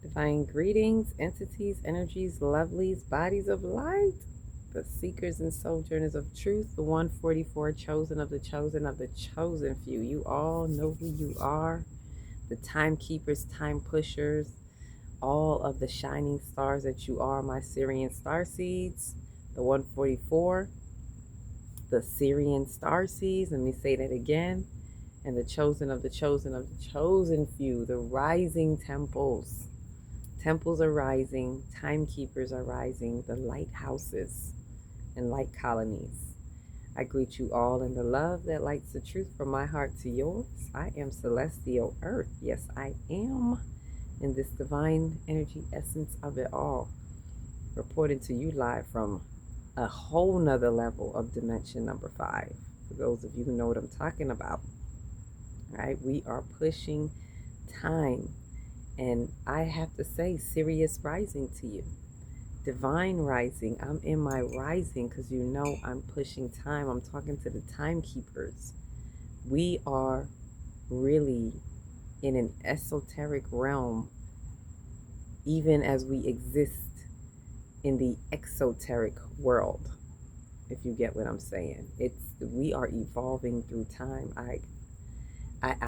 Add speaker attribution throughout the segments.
Speaker 1: Divine greetings, entities, energies, lovelies, bodies of light, the seekers and sojourners of truth, the 144 chosen of the chosen few. You all know who you are, the timekeepers, time pushers, all of the shining stars that you are, my Syrian star seeds, the 144, the Syrian star seeds. Let me say that again. And the chosen of the chosen few, the rising temples. Temples are rising, timekeepers are rising, the lighthouses and light colonies. I greet you all in the love that lights the truth from my heart to yours. I am Celestial Earth. Yes, I am in this divine energy essence of it all. Reporting to you live from a whole nother level of dimension number 5. For those of you who know what I'm talking about, right? We are pushing time. And I have to say, Sirius rising to you. Divine rising. I'm in my rising because you know I'm pushing time. I'm talking to the timekeepers. We are really in an esoteric realm, even as we exist in the exoteric world, if you get what I'm saying. We are evolving through time. I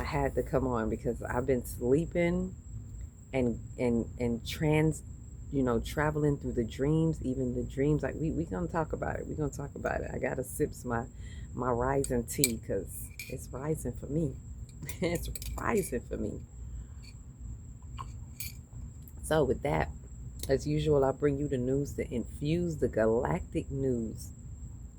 Speaker 1: had to come on because I've been sleeping and traveling through the dreams, even the dreams, like we gonna talk about it. I gotta sips my rising tea because it's rising for me. It's rising for me. So with that, as usual, I bring you the news to infuse, the galactic news,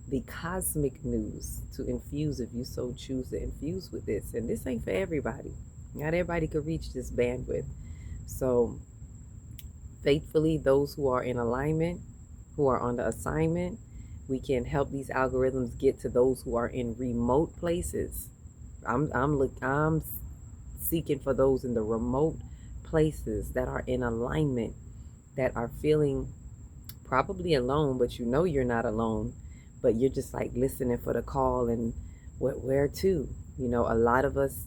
Speaker 1: the cosmic news to infuse, if you so choose to infuse with this. And this ain't for everybody. Not everybody could reach this bandwidth. So faithfully, those who are in alignment, who are on the assignment, we can help these algorithms get to those who are in remote places. I'm seeking for those in the remote places that are in alignment, that are feeling probably alone, but you know you're not alone, but you're just like listening for the call. And where to? You know, a lot of us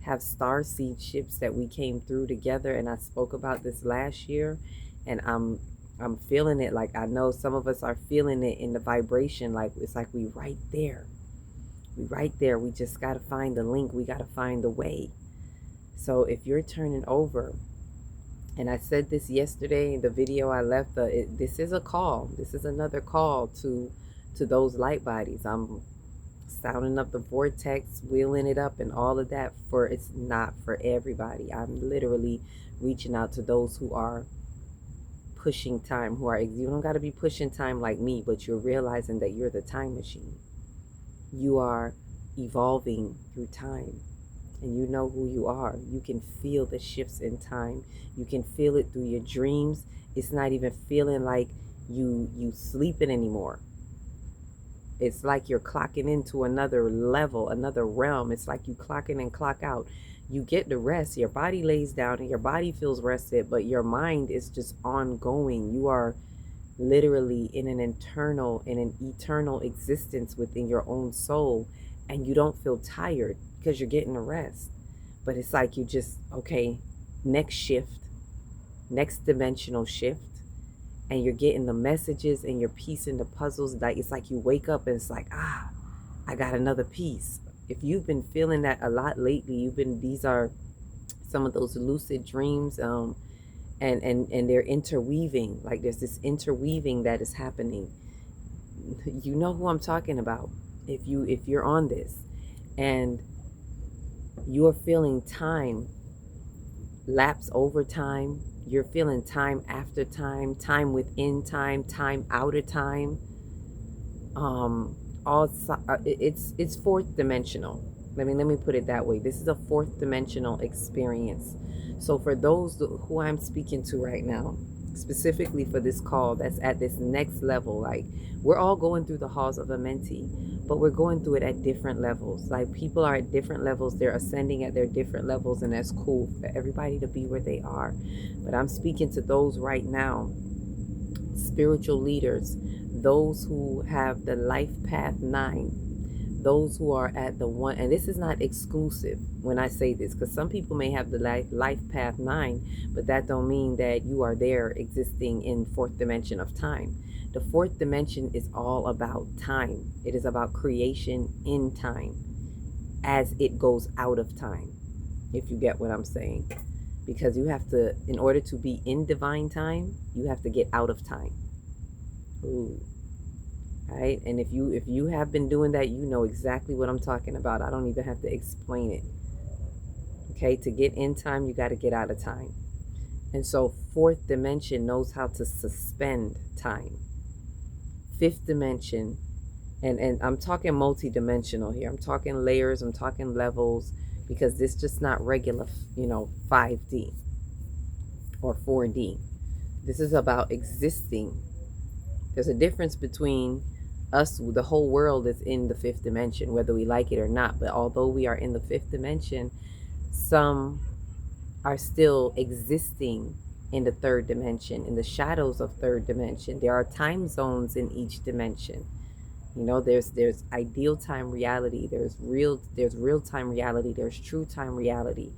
Speaker 1: have star seed ships that we came through together, and I spoke about this last year, and I'm feeling it. Like, I know some of us are feeling it in the vibration, like it's like we right there. We just got to find the link. We got to find the way. So if you're turning over, and I said this yesterday in the video I left, this is a call. This is another call to those light bodies. I'm sounding up the vortex, wheeling it up and all of that. For it's not for everybody. I'm literally reaching out to those who are pushing time, you don't got to be pushing time like me, but you're realizing that you're the time machine. You are evolving through time, and you know who you are. You can feel the shifts in time. You can feel it through your dreams. It's not even feeling like you sleeping anymore. It's like you're clocking into another level, another realm. It's like you clock in and clock out. You get the rest. Your body lays down and your body feels rested, but your mind is just ongoing. You are literally in an eternal existence within your own soul, and you don't feel tired because you're getting a rest. But it's like you just, okay, next shift, next dimensional shift, and you're getting the messages and you're piecing the puzzles. Like, it's like you wake up and it's like, I got another piece. If you've been feeling that a lot lately, these are some of those lucid dreams, and they're interweaving. Like, there's this interweaving that is happening. You know who I'm talking about. If you're on this and you're feeling time lapse over time, you're feeling time after time, time within time, time out of time. It's fourth dimensional. Let me put it that way. This is a fourth dimensional experience. So for those who I'm speaking to right now, specifically for this call that's at this next level, like, we're all going through the halls of a mentee, but we're going through it at different levels. Like, people are at different levels, they're ascending at their different levels, and that's cool for everybody to be where they are. But I'm speaking to those right now, spiritual leaders, those who have the life path 9, those who are at the one, and this is not exclusive when I say this, because some people may have the life path 9, but that don't mean that you are there existing in fourth dimension of time. The fourth dimension is all about time. It is about creation in time as it goes out of time, if you get what I'm saying. Because you have to, in order to be in divine time, you have to get out of time. Ooh. Right? And if you have been doing that, you know exactly what I'm talking about. I don't even have to explain it. Okay, to get in time, you got to get out of time. And so fourth dimension knows how to suspend time. Fifth dimension, and I'm talking multi-dimensional here. I'm talking layers, I'm talking levels, because this just not regular, 5D or 4D. This is about existing. There's a difference between us, the whole world is in the fifth dimension, whether we like it or not. But although we are in the fifth dimension, some are still existing in the third dimension, in the shadows of third dimension. There are time zones in each dimension. There's ideal time reality, there's real time reality, there's true time reality.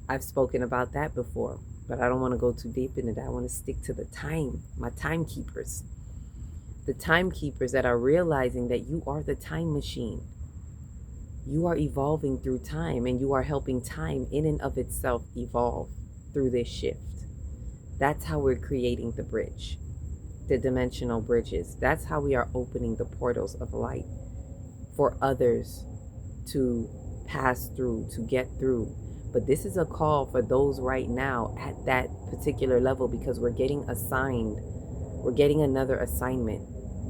Speaker 1: I've spoken about that before, but I don't want to go too deep into that. I want to stick to the time, my timekeepers. The timekeepers that are realizing that you are the time machine. You are evolving through time, and you are helping time in and of itself evolve through this shift. That's how we're creating the bridge, the dimensional bridges. That's how we are opening the portals of light for others to pass through, to get through. But this is a call for those right now at that particular level, because we're getting another assignment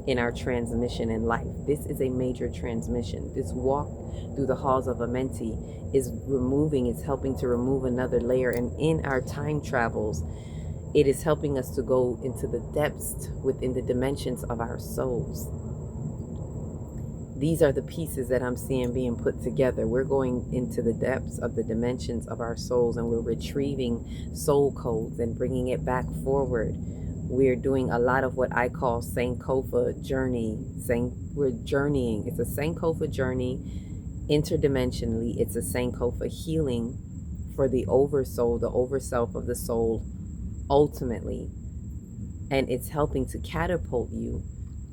Speaker 1: in our transmission in life. This is a major transmission. This walk through the halls of a mentee is helping to remove another layer. And in our time travels, it is helping us to go into the depths within the dimensions of our souls. These are the pieces that I'm seeing being put together. We're going into the depths of the dimensions of our souls, and we're retrieving soul codes and bringing it back forward. We're doing a lot of what I call Sankofa journey. We're journeying. It's a Sankofa journey interdimensionally. It's a Sankofa healing for the oversoul, the overself of the soul, ultimately. And it's helping to catapult you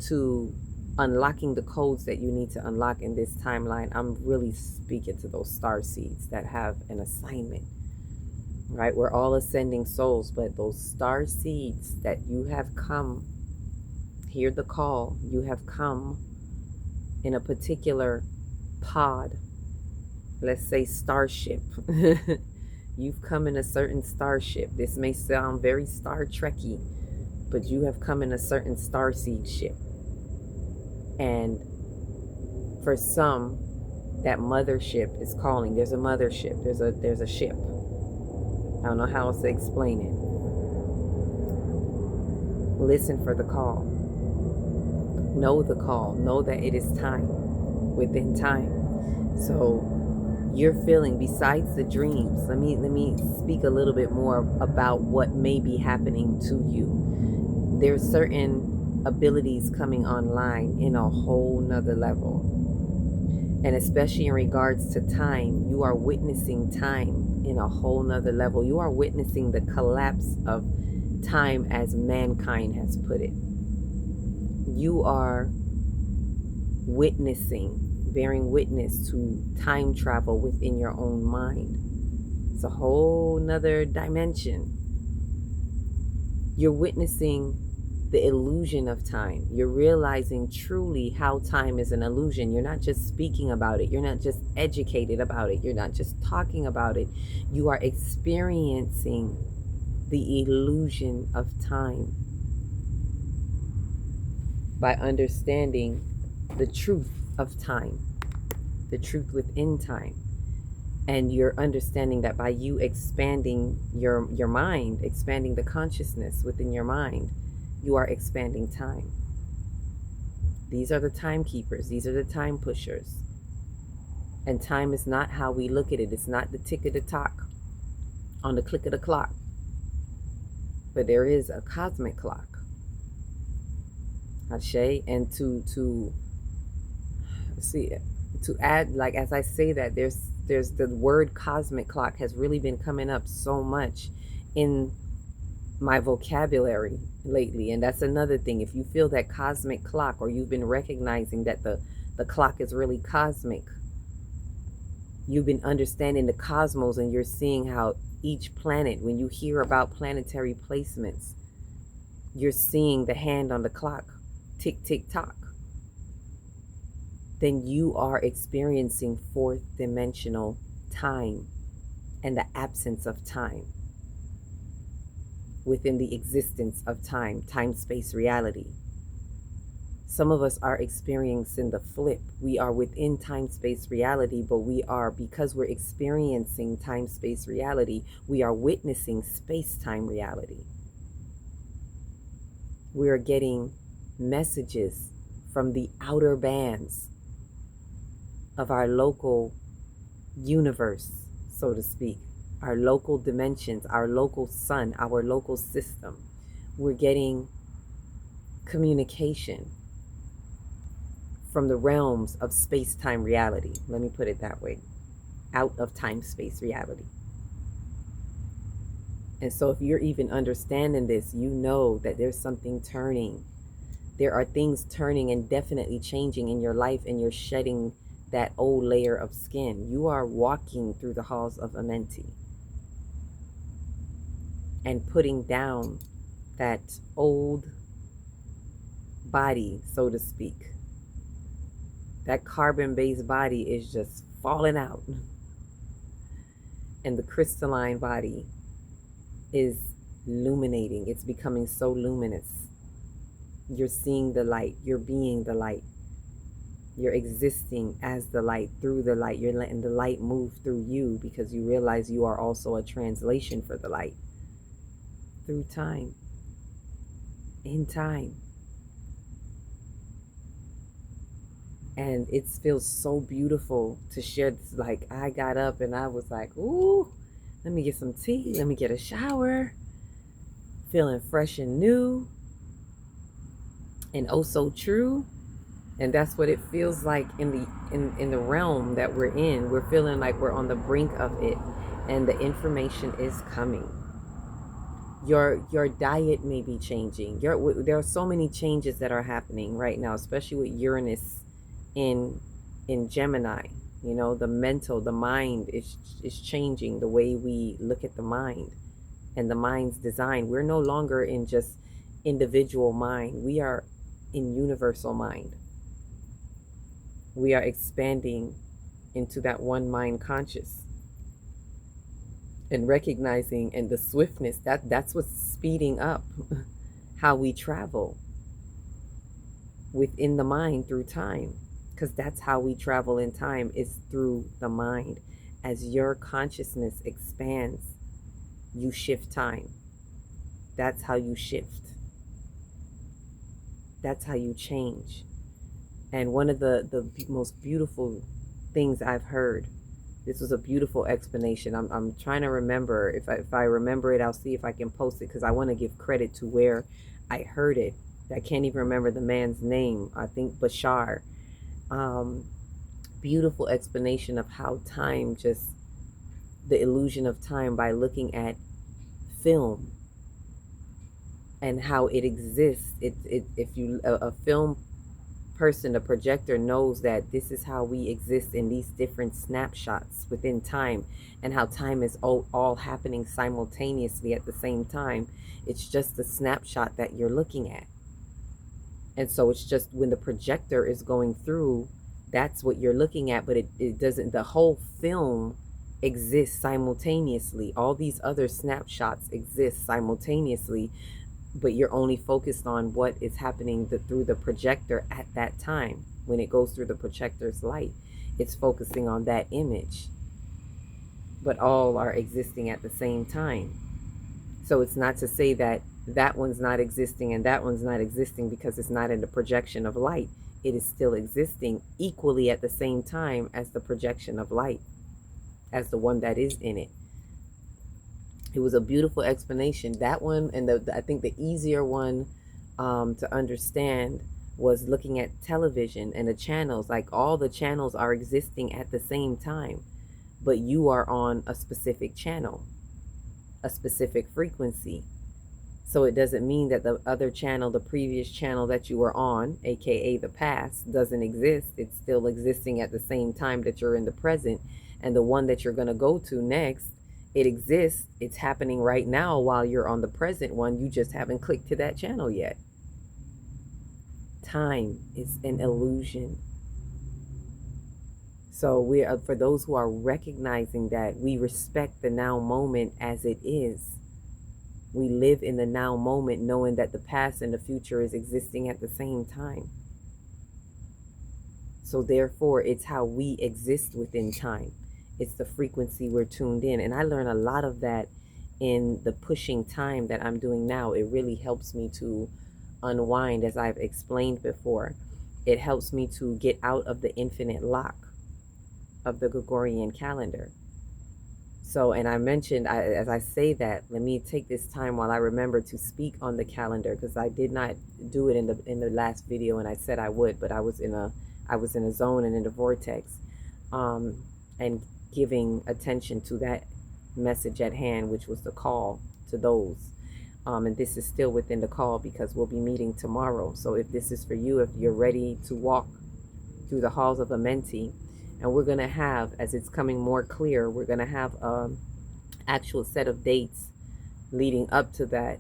Speaker 1: to unlocking the codes that you need to unlock in this timeline. I'm really speaking to those star seeds that have an assignment. Right? We're all ascending souls, but those star seeds that you have come, hear the call, you have come in a particular pod, let's say starship. You've come in a certain starship. This may sound very Star Trekky, but you have come in a certain starseed ship. And for some, that mothership is calling. There's a mothership. There's a ship. I don't know how else to explain it. Listen for the call. Know the call. Know that it is time, within time. So you're feeling, besides the dreams, let me speak a little bit more about what may be happening to you. There's certain abilities coming online in a whole nother level. And especially in regards to time, you are witnessing time in a whole nother level. You are witnessing the collapse of time as mankind has put it. You are bearing witness to time travel within your own mind. It's a whole nother dimension. You're witnessing the illusion of time. You're realizing truly how time is an illusion. You're not just speaking about it. You're not just educated about it. You're not just talking about it. You are experiencing the illusion of time by understanding the truth of time, the truth within time. And you're understanding that by you expanding your mind, expanding the consciousness within your mind, you are expanding time. These are the timekeepers. These are the time pushers. And time is not how we look at it. It's not the tick of the talk on the click of the clock. But there is a cosmic clock. Ashe, and to see it. To add, like as I say that, there's the word cosmic clock has really been coming up so much in my vocabulary lately. And that's another thing. If you feel that cosmic clock, or you've been recognizing that the clock is really cosmic, you've been understanding the cosmos, and you're seeing how each planet, when you hear about planetary placements, you're seeing the hand on the clock, tick, tick, tock, then you are experiencing fourth dimensional time and the absence of time within the existence of time, time, space, reality. Some of us are experiencing the flip. We are within time, space, reality, but because we're experiencing time, space, reality, we are witnessing space, time, reality. We are getting messages from the outer bands of our local universe, so to speak, our local dimensions, our local sun, our local system. We're getting communication from the realms of space-time reality. Let me put it that way. Out of time-space reality. And so if you're even understanding this, you know that there's something turning. There are things turning and definitely changing in your life, and you're shedding that old layer of skin. You are walking through the halls of Amenti and putting down that old body, so to speak. That carbon-based body is just falling out. And the crystalline body is illuminating. It's becoming so luminous. You're seeing the light. You're being the light. You're existing as the light, through the light. You're letting the light move through you, because you realize you are also a translation for the light. Through time. In time. And it feels so beautiful to share this. Like, I got up and I was like, ooh, let me get some tea. Let me get a shower. Feeling fresh and new. And oh so true. And that's what it feels like in the realm that we're in. We're feeling like we're on the brink of it. And the information is coming. Your diet may be changing. There are so many changes that are happening right now, especially with Uranus in Gemini. You know, the mind is changing the way we look at the mind and the mind's design. We're no longer in just individual mind. We are in universal mind. We are expanding into that one mind conscious and recognizing, and the swiftness, that's what's speeding up how we travel within the mind through time. Because that's how we travel in time, is through the mind. As your consciousness expands, you shift time. That's how you shift. That's how you change. And one of the most beautiful things I've heard, this was a beautiful explanation. I'm trying to remember. If I remember it, I'll see if I can post it, because I want to give credit to where I heard it. I can't even remember the man's name. I think Bashar. Beautiful explanation of how time, just the illusion of time, by looking at film and how it exists. If you a film person, a projector, knows that this is how we exist in these different snapshots within time, and how time is all happening simultaneously at the same time. It's just the snapshot that you're looking at. And so it's just when the projector is going through, that's what you're looking at, but it doesn't, the whole film exists simultaneously. All these other snapshots exist simultaneously, but you're only focused on what is happening through the projector at that time. When it goes through the projector's light, it's focusing on that image, but all are existing at the same time. So it's not to say that that one's not existing and that one's not existing because it's not in the projection of light. It is still existing equally at the same time as the projection of light, as the one that is in it. It was a beautiful explanation. That one, and I think the easier one to understand was looking at television and the channels, like all the channels are existing at the same time, but you are on a specific channel, a specific frequency. So it doesn't mean that the other channel, the previous channel that you were on, aka the past, doesn't exist. It's still existing at the same time that you're in the present. And the one that you're going to go to next, it exists. It's happening right now while you're on the present one. You just haven't clicked to that channel yet. Time is an illusion. So we are, for those who are recognizing that, we respect the now moment as it is. We live in the now moment knowing that the past and the future is existing at the same time. So therefore, it's how we exist within time. It's the frequency we're tuned in. And I learn a lot of that in the pushing time that I'm doing now. It really helps me to unwind, as I've explained before. It helps me to get out of the infinite lock of the Gregorian calendar. So, and I mentioned, as I say that, let me take this time while I remember to speak on the calendar, because I did not do it in the last video, and I said I would, but I was in a zone and in a vortex, and giving attention to that message at hand, which was the call to those. And this is still within the call because we'll be meeting tomorrow. So if this is for you, if you're ready to walk through the halls of Amenti, and we're going to have, as it's coming more clear, we're going to have actual set of dates leading up to that,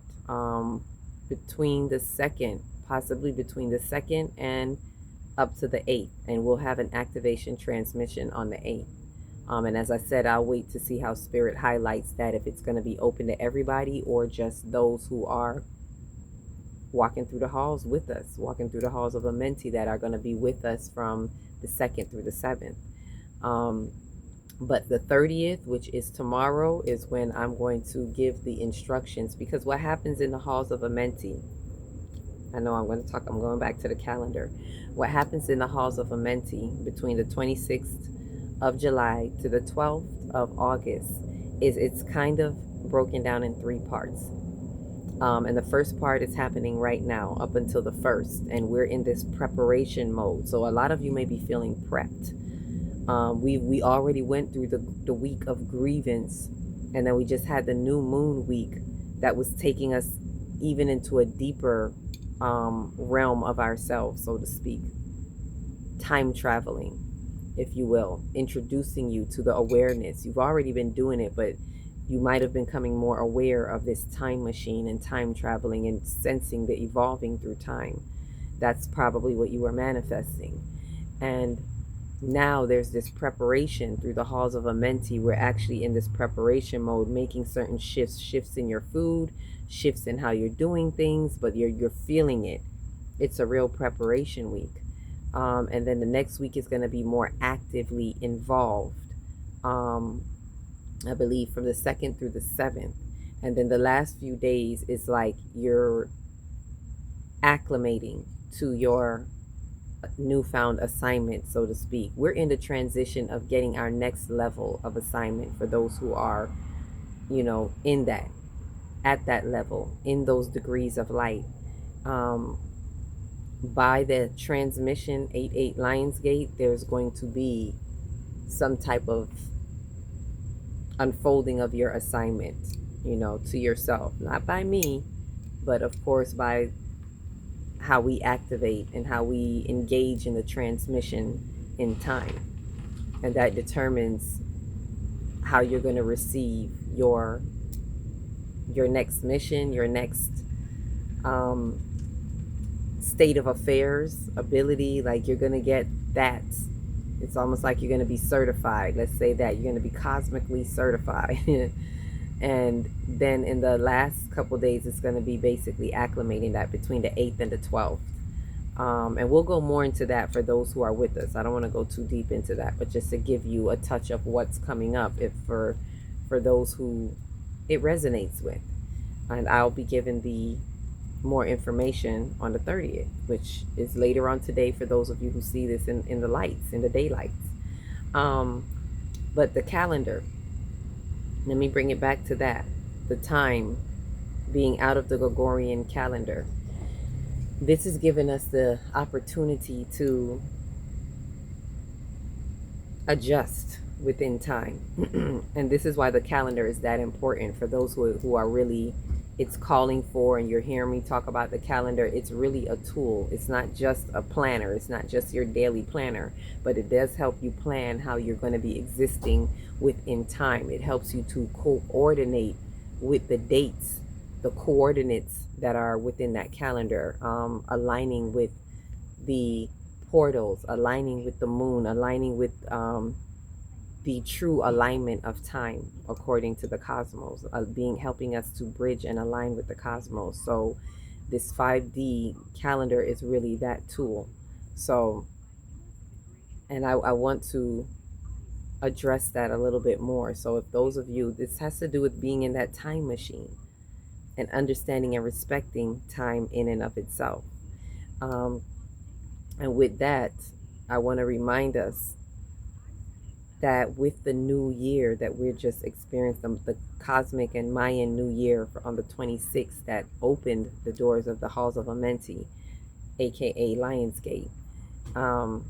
Speaker 1: between the 2nd, possibly between the 2nd and up to the 8th. And we'll have an activation transmission on the 8th. And as I said, I'll wait to see how Spirit highlights that, if it's going to be open to everybody or just those who are walking through the halls with us, walking through the halls of Amenti, that are going to be with us from the 2nd through the 7th. But the 30th, which is tomorrow, is when I'm going to give the instructions, because what happens in the halls of Amenti, I know I'm going back to the calendar. What happens in the halls of Amenti between the 26th of July to the 12th of August is it's kind of broken down in 3 parts. And the first part is happening right now up until the 1st, and we're in this preparation mode. So a lot of you may be feeling prepped. We already went through the week of grievance, and then we just had the new moon week that was taking us even into a deeper realm of ourselves, so to speak. Time traveling, if you will, introducing you to the awareness. You've already been doing it, but you might have been becoming more aware of this time machine and time traveling and sensing the evolving through time. That's probably what you were manifesting. And now there's this preparation through the halls of Amenti. We're actually in this preparation mode, making certain shifts in your food, shifts in how you're doing things, but you're feeling it. It's a real preparation week. And then the next week is going to be more actively involved. I believe from the 2nd through the 7th. And then the last few days is like you're acclimating to your newfound assignment, so to speak. We're in the transition of getting our next level of assignment for those who are, in that, at that level, in those degrees of light. By the transmission 88 Lionsgate, there's going to be some type of unfolding of your assignment, to yourself, not by me, but of course by how we activate and how we engage in the transmission in time. And that determines how you're going to receive your next mission, your next state of affairs, ability. Like you're going to get that. It's almost like you're going to be certified. Let's say that you're going to be cosmically certified. And then in the last couple days, it's going to be basically acclimating that between the 8th and the 12th. And we'll go more into that for those who are with us. I don't want to go too deep into that, but just to give you a touch of what's coming up, if for those who it resonates with. And I'll be giving the more information on the 30th, which is later on today for those of you who see this in the lights, in the daylights. But the calendar, let me bring it back to that. The time being out of the Gregorian calendar. This has given us the opportunity to adjust within time. And this is why the calendar is that important for those who are really, it's calling for, and you're hearing me talk about the calendar. It's really a tool. It's not just a planner. It's not just your daily planner, but it does help you plan how you're going to be existing within time. It helps you to coordinate with the dates, the coordinates that are within that calendar, aligning with the portals, aligning with the moon, aligning with the true alignment of time according to the cosmos, being helping us to bridge and align with the cosmos. So this 5D calendar is really that tool. So, and I want to address that a little bit more. So if those of you, this has to do with being in that time machine and understanding and respecting time in and of itself. Um, and with that, I want to remind us that with the new year that we're just experiencing, the cosmic and Mayan new year on the 26th that opened the doors of the halls of Amenti, aka Lionsgate, um,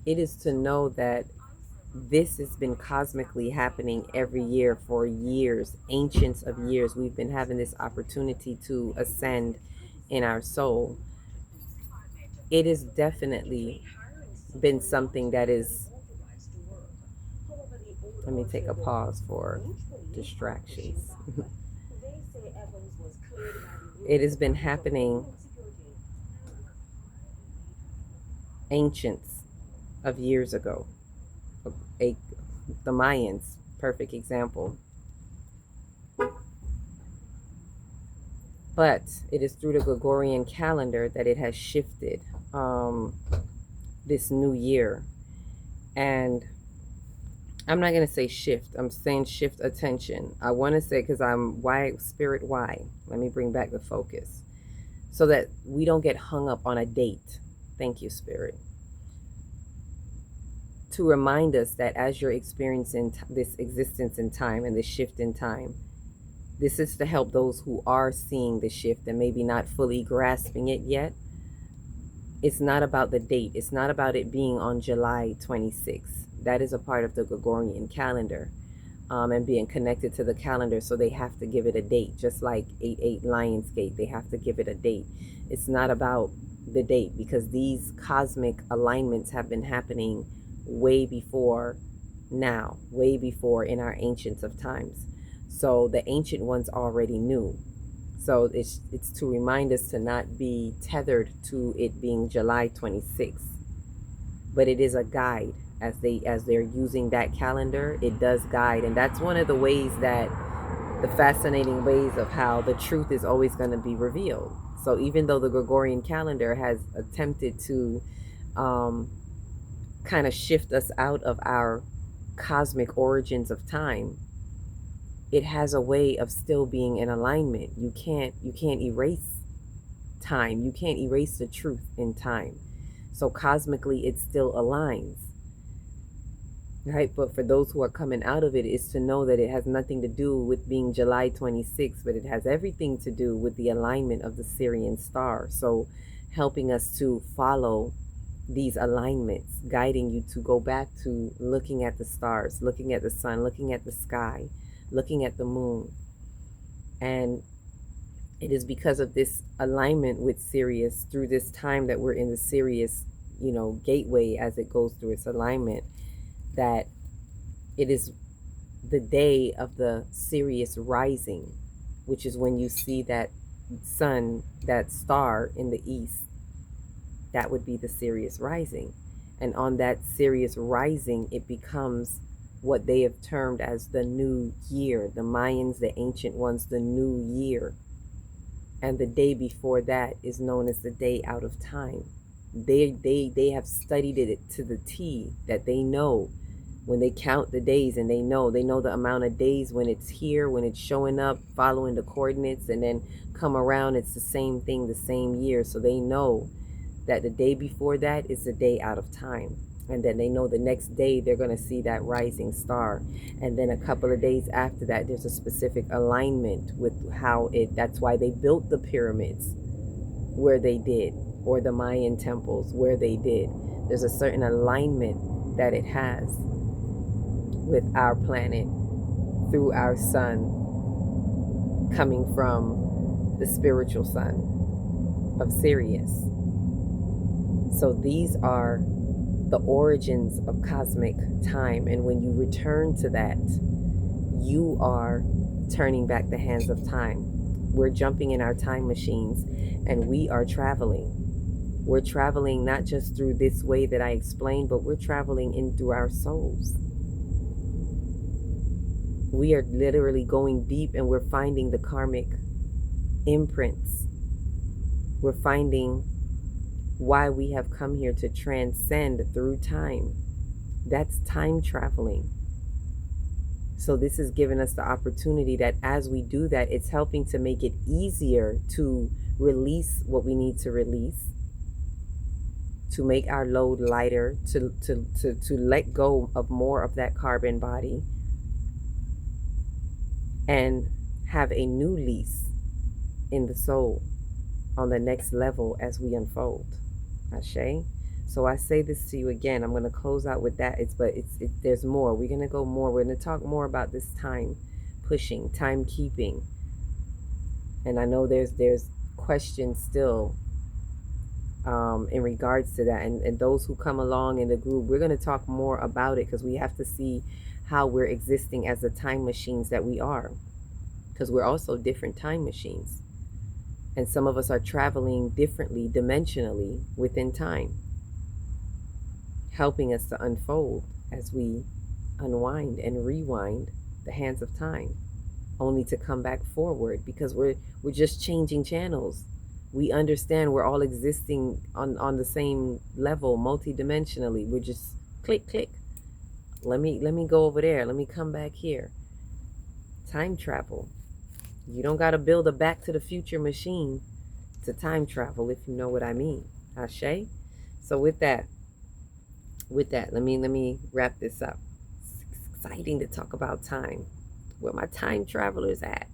Speaker 1: it is to know that this has been cosmically happening every year for years, ancients of years. We've been having this opportunity to ascend in our soul. It has definitely been something that is, let me take a pause for distractions. It has been happening ancients of years ago. A, the Mayans, perfect example. But it is through the Gregorian calendar that it has shifted, this new year. And I'm not going to say shift. I'm saying shift attention. I want to say, because I'm, why, spirit, why? Let me bring back the focus so that we don't get hung up on a date. Thank you, spirit. To remind us that as you're experiencing this existence in time and this shift in time, this is to help those who are seeing the shift and maybe not fully grasping it yet. It's not about the date. It's not about it being on July 26th. That is a part of the Gregorian calendar, and being connected to the calendar. So they have to give it a date, just like 88 Lionsgate. They have to give it a date. It's not about the date, because these cosmic alignments have been happening way before now, way before in our ancients of times. So the ancient ones already knew. So it's to remind us to not be tethered to it being July 26th, but it is a guide. As they're using that calendar, it does guide. And that's one of the ways, that the fascinating ways of how the truth is always going to be revealed. So even though the Gregorian calendar has attempted to kind of shift us out of our cosmic origins of time, it has a way of still being in alignment. You can't erase time. You can't erase the truth in time. So cosmically, it still aligns, right? But for those who are coming out of it, is to know that it has nothing to do with being July 26th, but it has everything to do with the alignment of the Syrian star. So helping us to follow these alignments, guiding you to go back to looking at the stars, looking at the sun, looking at the sky, looking at the moon. And it is because of this alignment with Sirius through this time that we're in the Sirius, gateway as it goes through its alignment, that it is the day of the Sirius rising, which is when you see that sun, that star in the east. That would be the Sirius rising. And on that Sirius rising, it becomes what they have termed as the new year. The Mayans, the ancient ones, the new year. And the day before that is known as the day out of time. They have studied it to the T, that they know when they count the days, and they know the amount of days when it's here, when it's showing up, following the coordinates, and then come around, it's the same thing, the same year. So they know that the day before that is the day out of time. And then they know the next day they're going to see that rising star. And then a couple of days after that, there's a specific alignment with how that's why they built the pyramids. where they did, or the Mayan temples where they did. There's a certain alignment that it has with our planet through our sun coming from the spiritual sun of Sirius. So these are the origins of cosmic time. And when you return to that, you are turning back the hands of time. We're jumping in our time machines and we are traveling. We're traveling not just through this way that I explained, but we're traveling in through our souls. We are literally going deep and we're finding the karmic imprints. We're finding why we have come here to transcend through time. That's time traveling. So this has given us the opportunity that as we do that, it's helping to make it easier to release what we need to release, to make our load lighter, to let go of more of that carbon body and have a new lease in the soul on the next level as we unfold. Ashe. So I say this to you again. I'm going to close out with that. There's more. We're going to go more. We're going to talk more about this time pushing, timekeeping. And I know there's questions still in regards to that. And those who come along in the group, we're going to talk more about it because we have to see how we're existing as the time machines that we are. Because we're also different time machines. And some of us are traveling differently, dimensionally, within time, helping us to unfold as we unwind and rewind the hands of time, only to come back forward because we're just changing channels. We understand we're all existing on the same level, multidimensionally. We're just click, click. Let me go over there. Let me come back here. Time travel. You don't got to build a Back to the Future machine to time travel, if you know what I mean. Ashe? So with that, let me wrap this up. It's exciting to talk about time. Where my time travelers at?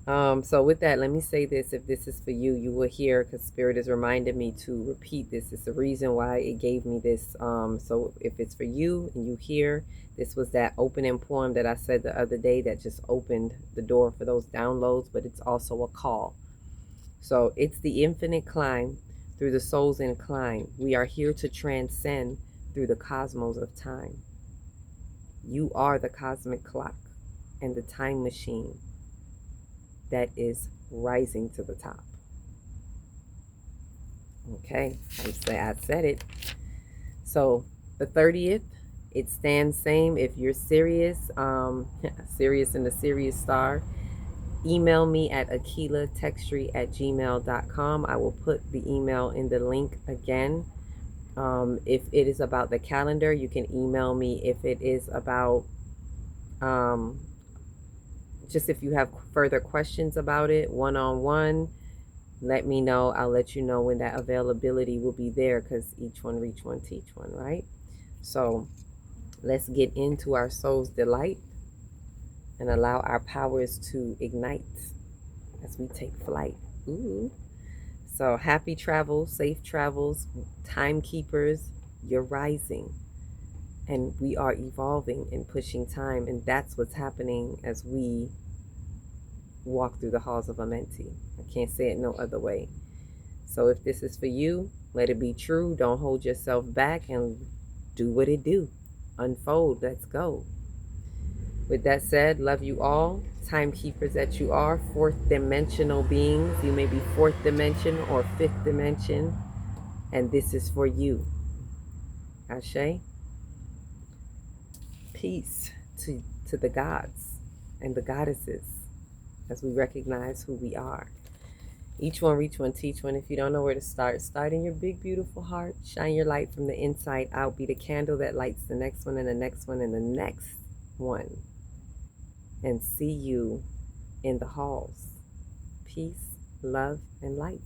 Speaker 1: So with that, let me say this. If this is for you, you will hear, because Spirit has reminded me to repeat this. It's the reason why it gave me this. So if it's for you and you hear, this was that opening poem that I said the other day that just opened the door for those downloads, but it's also a call. So it's the infinite climb through the soul's incline. We are here to transcend through the cosmos of time. You are the cosmic clock and the time machine that is rising to the top. Okay, I said it. So the 30th, it stands same. If you're serious, serious in the Sirius star, email me at akilatextry@gmail.com. I will put the email in the link again. If it is about the calendar, you can email me. If it is about just if you have further questions about it, one-on-one, let me know. I'll let you know when that availability will be there, because each one reach one, teach one, right? So let's get into our soul's delight and allow our powers to ignite as we take flight. Ooh. So happy travels, safe travels, timekeepers, you're rising. And we are evolving and pushing time. And that's what's happening as we walk through the halls of Amenti. I can't say it no other way. So if this is for you, let it be true. Don't hold yourself back and do what it do. Unfold. Let's go. With that said, love you all. Timekeepers that you are. Fourth dimensional beings. You may be fourth dimension or fifth dimension. And this is for you. Ashe. Peace to the gods and the goddesses as we recognize who we are. Each one reach one, teach one. If you don't know where to start in your big, beautiful heart. Shine your light from the inside out. Be the candle that lights the next one and the next one and the next one. And see you in the halls. Peace, love, and light.